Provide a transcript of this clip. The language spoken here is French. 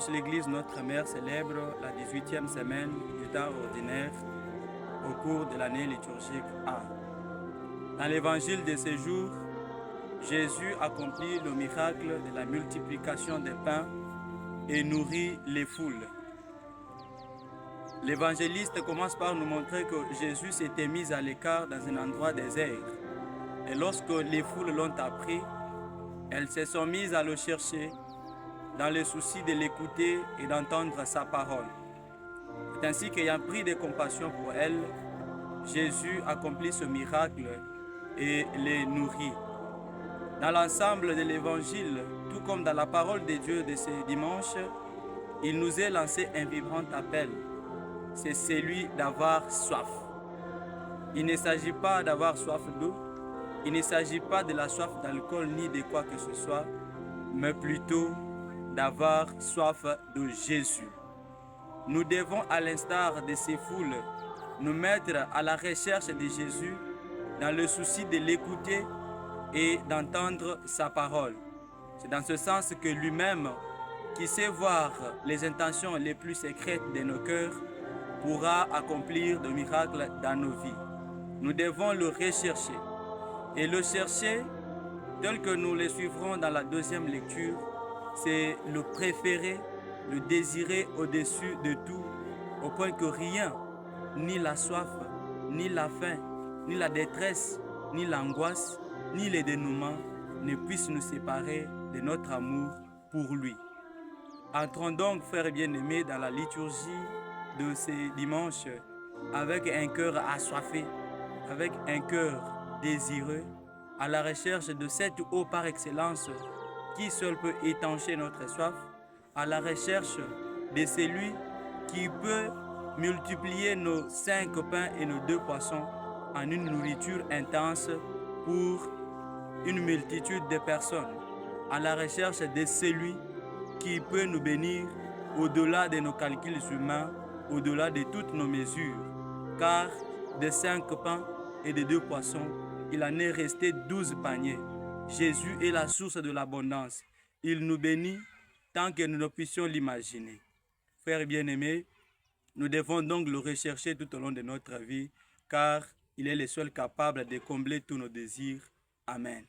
dimanche, l'Église Notre Mère célèbre la 18e semaine du temps ordinaire au cours de l'année liturgique A. Dans l'évangile de ce jour, Jésus accomplit le miracle de la multiplication des pains et nourrit les foules. L'évangéliste commence par nous montrer que Jésus s'était mis à l'écart dans un endroit désert. Et lorsque les foules l'ont appris, elles se sont mises à le chercher dans le souci de l'écouter et d'entendre sa parole. C'est ainsi qu'ayant pris de compassion pour elles, Jésus accomplit ce miracle et les nourrit. Dans l'ensemble de l'évangile, tout comme dans la parole de Dieu de ce dimanche, il nous est lancé un vibrant appel. C'est celui d'avoir soif. Il ne s'agit pas d'avoir soif d'eau, il ne s'agit pas de la soif d'alcool ni de quoi que ce soit, mais plutôt d'avoir soif de Jésus. Nous devons, à l'instar de ces foules, nous mettre à la recherche de Jésus dans le souci de l'écouter et d'entendre sa parole. C'est dans ce sens que lui-même, qui sait voir les intentions les plus secrètes de nos cœurs, pourra accomplir de miracles dans nos vies. Nous devons le rechercher. Et le chercher, tel que nous le suivrons dans la deuxième lecture, c'est le préférer, le désirer au-dessus de tout, au point que rien, ni la soif, ni la faim, ni la détresse, ni l'angoisse, ni le dénouement ne puissent nous séparer de notre amour pour lui. Entrons donc, frères bien-aimés, dans la liturgie de ces dimanches avec un cœur assoiffé, avec un cœur désireux, à la recherche de cette eau par excellence qui seul peut étancher notre soif, à la recherche de celui qui peut multiplier nos 5 pains et nos 2 poissons en une nourriture intense pour une multitude de personnes, à la recherche de celui qui peut nous bénir au-delà de nos calculs humains, au-delà de toutes nos mesures, car de 5 pains et de 2 poissons, il en est resté 12 paniers. Jésus est la source de l'abondance. Il nous bénit tant que nous ne puissions l'imaginer. Frères bien-aimés, nous devons donc le rechercher tout au long de notre vie, car il est le seul capable de combler tous nos désirs. Amen.